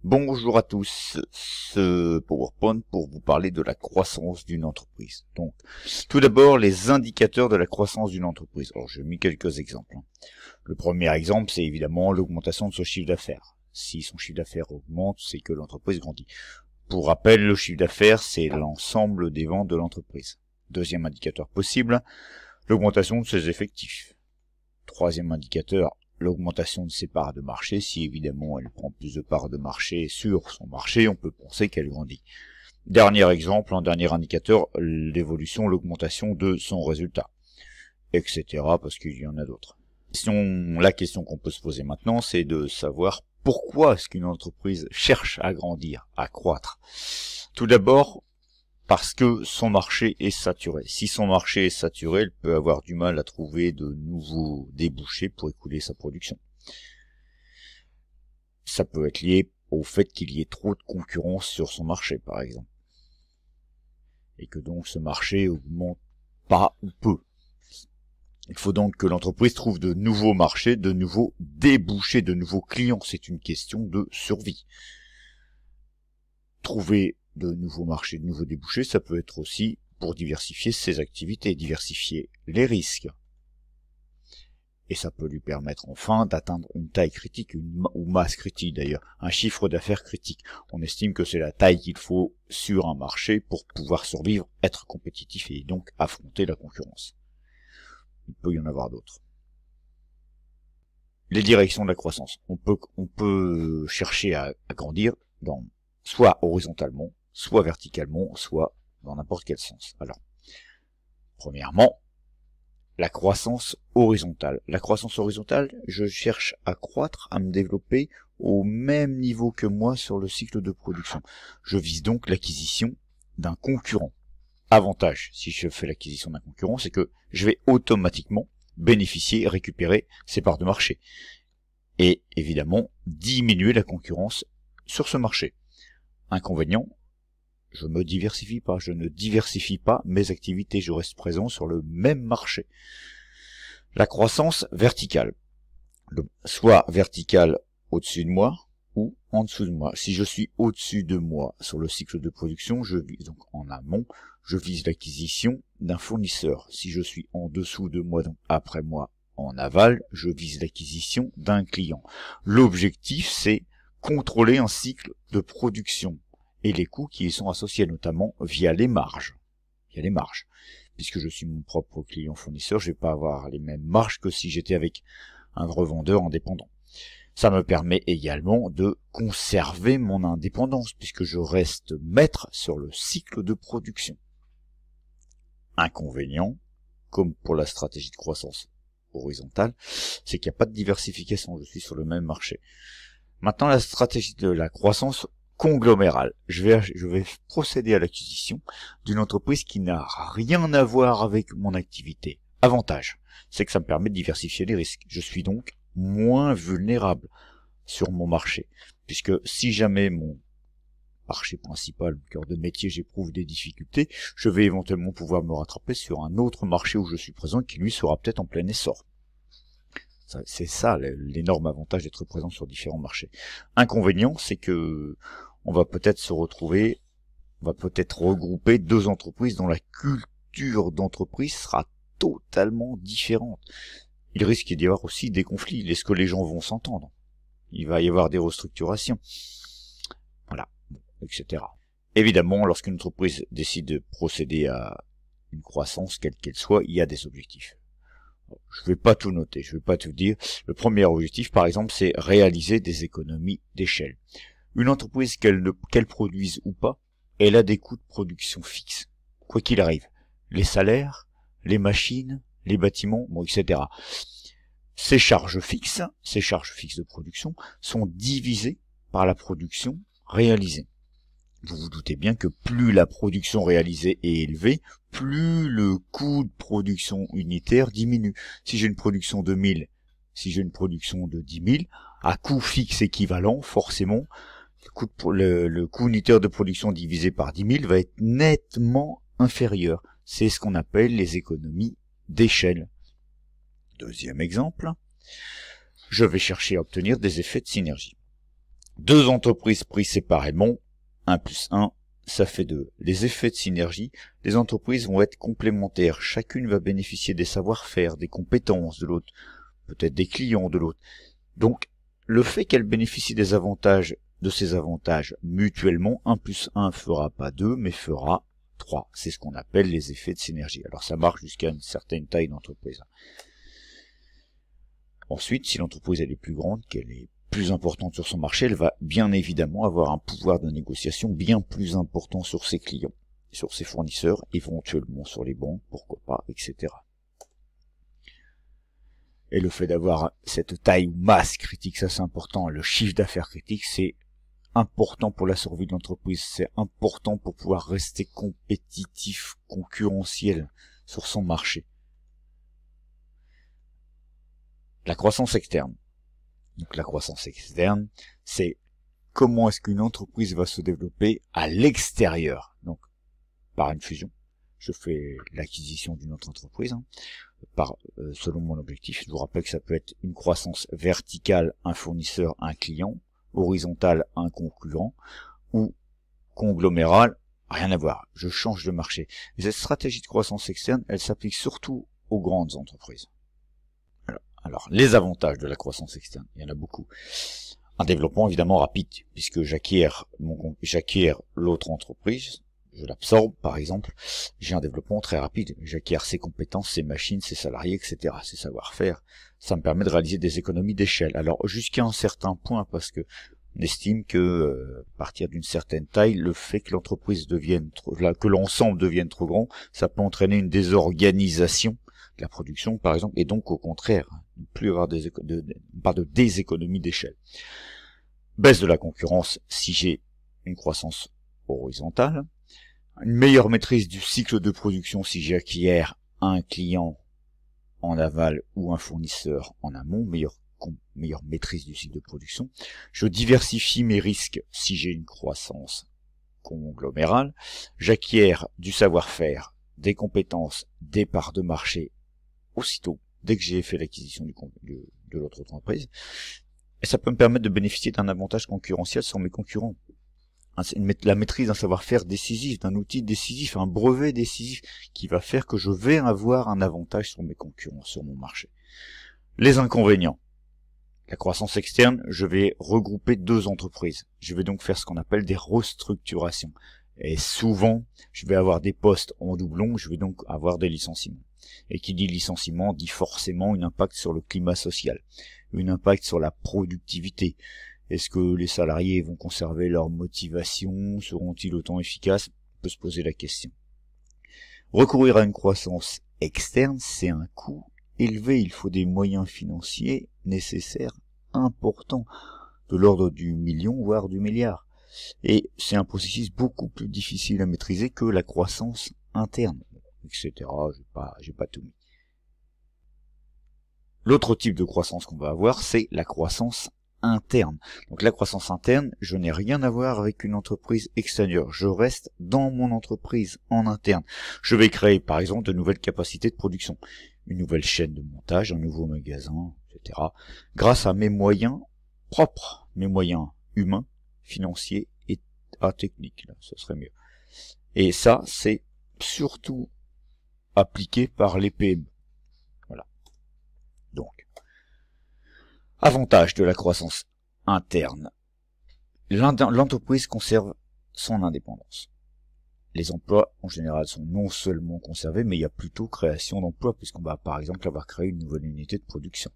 Bonjour à tous, ce PowerPoint pour vous parler de la croissance d'une entreprise. Donc, tout d'abord, les indicateurs de la croissance d'une entreprise. Alors, j'ai mis quelques exemples. Le premier exemple, c'est évidemment l'augmentation de son chiffre d'affaires. Si son chiffre d'affaires augmente, c'est que l'entreprise grandit. Pour rappel, le chiffre d'affaires, c'est l'ensemble des ventes de l'entreprise. Deuxième indicateur possible, l'augmentation de ses effectifs. Troisième indicateur, l'augmentation de ses parts de marché. Si évidemment elle prend plus de parts de marché sur son marché, on peut penser qu'elle grandit. Dernier exemple, un dernier indicateur, l'évolution, l'augmentation de son résultat, etc. parce qu'il y en a d'autres. La question qu'on peut se poser maintenant, c'est de savoir pourquoi est-ce qu'une entreprise cherche à grandir, à croître. Tout d'abord, parce que son marché est saturé. Si son marché est saturé, elle peut avoir du mal à trouver de nouveaux débouchés pour écouler sa production. Ça peut être lié au fait qu'il y ait trop de concurrence sur son marché, par exemple. Et que donc ce marché augmente pas ou peu. Il faut donc que l'entreprise trouve de nouveaux marchés, de nouveaux débouchés, de nouveaux clients. C'est une question de survie. Trouver de nouveaux marchés, de nouveaux débouchés, ça peut être aussi pour diversifier ses activités, diversifier les risques. Et ça peut lui permettre enfin d'atteindre une taille critique, ou masse critique d'ailleurs, un chiffre d'affaires critique. On estime que c'est la taille qu'il faut sur un marché pour pouvoir survivre, être compétitif et donc affronter la concurrence. Il peut y en avoir d'autres. Les directions de la croissance. On peut chercher à grandir soit horizontalement, soit verticalement, soit dans n'importe quel sens. Alors, premièrement, la croissance horizontale. La croissance horizontale, je cherche à croître, à me développer au même niveau que moi sur le cycle de production. Je vise donc l'acquisition d'un concurrent. Avantage, si je fais l'acquisition d'un concurrent, c'est que je vais automatiquement bénéficier, récupérer ses parts de marché. Et évidemment, diminuer la concurrence sur ce marché. Inconvénient, je me diversifie pas, je ne diversifie pas mes activités, je reste présent sur le même marché. La croissance verticale, soit verticale au-dessus de moi ou en dessous de moi. Si je suis au-dessus de moi sur le cycle de production, je vise donc en amont, je vise l'acquisition d'un fournisseur. Si je suis en dessous de moi, donc après moi en aval, je vise l'acquisition d'un client. L'objectif, c'est contrôler un cycle de production et les coûts qui y sont associés, notamment via les marges. Puisque je suis mon propre client fournisseur, je vais pas avoir les mêmes marges que si j'étais avec un revendeur indépendant. Ça me permet également de conserver mon indépendance, puisque je reste maître sur le cycle de production. Inconvénient, comme pour la stratégie de croissance horizontale, c'est qu'il n'y a pas de diversification, je suis sur le même marché. Maintenant, la stratégie de la croissance conglomérale. Je vais procéder à l'acquisition d'une entreprise qui n'a rien à voir avec mon activité. Avantage, c'est que ça me permet de diversifier les risques. Je suis donc moins vulnérable sur mon marché, puisque si jamais mon marché principal, mon cœur de métier, j'éprouve des difficultés, je vais éventuellement pouvoir me rattraper sur un autre marché où je suis présent qui lui sera peut-être en plein essor. C'est ça l'énorme avantage d'être présent sur différents marchés. Inconvénient, c'est que on va peut-être regrouper deux entreprises dont la culture d'entreprise sera totalement différente. Il risque d'y avoir aussi des conflits. Est-ce que les gens vont s'entendre? Il va y avoir des restructurations. Voilà, etc. Évidemment, lorsqu'une entreprise décide de procéder à une croissance, quelle qu'elle soit, il y a des objectifs. Je vais pas tout noter, je vais pas tout dire. Le premier objectif, par exemple, c'est réaliser des économies d'échelle. Une entreprise, qu'elle produise ou pas, elle a des coûts de production fixes, quoi qu'il arrive. Les salaires, les machines, les bâtiments, etc. Ces charges fixes de production, sont divisées par la production réalisée. Vous vous doutez bien que plus la production réalisée est élevée, plus le coût de production unitaire diminue. Si j'ai une production de 1000, si j'ai une production de 10 000, à coût fixe équivalent, forcément, le coût unitaire de production divisé par 10 000 va être nettement inférieur. C'est ce qu'on appelle les économies d'échelle. Deuxième exemple, je vais chercher à obtenir des effets de synergie. Deux entreprises prises séparément, 1 plus 1, ça fait 2. Les effets de synergie, les entreprises vont être complémentaires. Chacune va bénéficier des savoir-faire, des compétences de l'autre, peut-être des clients de l'autre. Donc, le fait qu'elles bénéficient des avantages, de ces avantages mutuellement, 1 plus 1 fera pas 2, mais fera 3. C'est ce qu'on appelle les effets de synergie. Alors ça marche jusqu'à une certaine taille d'entreprise. Ensuite, si l'entreprise elle est plus grande, qu'elle est plus importante sur son marché, elle va bien évidemment avoir un pouvoir de négociation bien plus important sur ses clients, sur ses fournisseurs, éventuellement sur les banques, pourquoi pas, etc. Et le fait d'avoir cette taille ou masse critique, ça c'est important, le chiffre d'affaires critique, c'est important pour la survie de l'entreprise, c'est important pour pouvoir rester compétitif, concurrentiel sur son marché. La croissance externe. Donc la croissance externe, c'est comment est-ce qu'une entreprise va se développer à l'extérieur. Donc, par une fusion, je fais l'acquisition d'une autre entreprise, selon mon objectif. Je vous rappelle que ça peut être une croissance verticale, un fournisseur, un client, horizontale, un concurrent, ou conglomérale, rien à voir. Je change de marché. Et cette stratégie de croissance externe, elle s'applique surtout aux grandes entreprises. Alors, les avantages de la croissance externe, il y en a beaucoup. Un développement évidemment rapide, puisque j'acquiers l'autre entreprise, je l'absorbe par exemple, j'ai un développement très rapide, j'acquiers ses compétences, ses machines, ses salariés, etc., ses savoir-faire. Ça me permet de réaliser des économies d'échelle. Alors jusqu'à un certain point, parce que on estime que à partir d'une certaine taille, le fait que l'entreprise devienne que l'ensemble devienne trop grand, ça peut entraîner une désorganisation de la production par exemple, et donc au contraire, ne plus avoir de déséconomies d'échelle. Baisse de la concurrence si j'ai une croissance horizontale, une meilleure maîtrise du cycle de production si j'acquiers un client en aval ou un fournisseur en amont, meilleure maîtrise du cycle de production. Je diversifie mes risques si j'ai une croissance conglomérale, j'acquiers du savoir-faire, des compétences, des parts de marché aussitôt, dès que j'ai fait l'acquisition de l'autre entreprise, et ça peut me permettre de bénéficier d'un avantage concurrentiel sur mes concurrents. La maîtrise d'un savoir-faire décisif, d'un outil décisif, un brevet décisif, qui va faire que je vais avoir un avantage sur mes concurrents, sur mon marché. Les inconvénients. La croissance externe, je vais regrouper deux entreprises. Je vais donc faire ce qu'on appelle des restructurations. Et souvent, je vais avoir des postes en doublon, je vais donc avoir des licenciements. Et qui dit licenciement dit forcément un impact sur le climat social, un impact sur la productivité. Est-ce que les salariés vont conserver leur motivation? Seront-ils autant efficaces? On peut se poser la question. Recourir à une croissance externe, c'est un coût élevé. Il faut des moyens financiers nécessaires importants, de l'ordre du million, voire du milliard. Et c'est un processus beaucoup plus difficile à maîtriser que la croissance interne, etc. J'ai pas tout mis. L'autre type de croissance qu'on va avoir, c'est la croissance interne. Donc la croissance interne, je n'ai rien à voir avec une entreprise extérieure. Je reste dans mon entreprise, en interne. Je vais créer, par exemple, de nouvelles capacités de production, une nouvelle chaîne de montage, un nouveau magasin, etc. grâce à mes moyens propres, mes moyens humains, financiers et techniques. Là, ce serait mieux. Et ça, c'est surtout appliqué par les PME. Voilà. Donc, avantage de la croissance interne. L'entreprise conserve son indépendance. Les emplois, en général, sont non seulement conservés, mais il y a plutôt création d'emplois, puisqu'on va, par exemple, avoir créé une nouvelle unité de production.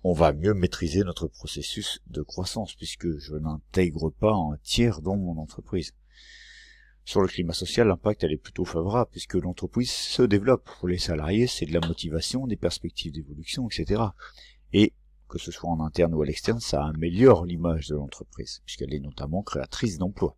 On va mieux maîtriser notre processus de croissance, puisque je n'intègre pas un tiers dans mon entreprise. Sur le climat social, l'impact elle est plutôt favorable, puisque l'entreprise se développe. Pour les salariés, c'est de la motivation, des perspectives d'évolution, etc. Et que ce soit en interne ou à l'externe, ça améliore l'image de l'entreprise, puisqu'elle est notamment créatrice d'emplois.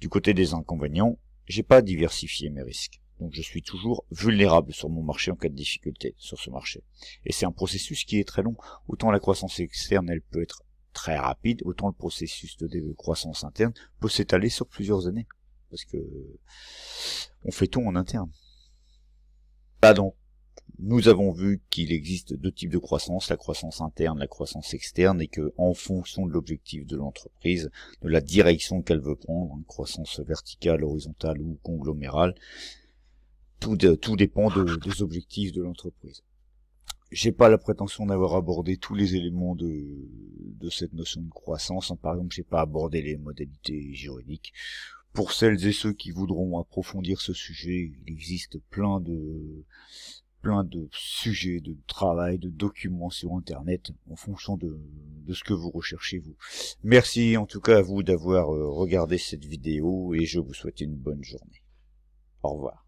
Du côté des inconvénients, j'ai pas diversifié mes risques. Donc je suis toujours vulnérable sur mon marché en cas de difficulté sur ce marché. Et c'est un processus qui est très long. Autant la croissance externe, elle peut être très rapide, autant le processus de croissance interne peut s'étaler sur plusieurs années. Parce que on fait tout en interne. Là donc, nous avons vu qu'il existe deux types de croissance, la croissance interne, la croissance externe, et que en fonction de l'objectif de l'entreprise, de la direction qu'elle veut prendre, une croissance verticale, horizontale ou conglomérale, tout dépend des objectifs de l'entreprise. J'ai pas la prétention d'avoir abordé tous les éléments de cette notion de croissance. Par exemple, j'ai pas abordé les modalités juridiques. Pour celles et ceux qui voudront approfondir ce sujet, il existe plein de sujets, de travail, de documents sur Internet, en fonction de ce que vous recherchez vous. Merci en tout cas à vous d'avoir regardé cette vidéo, et je vous souhaite une bonne journée. Au revoir.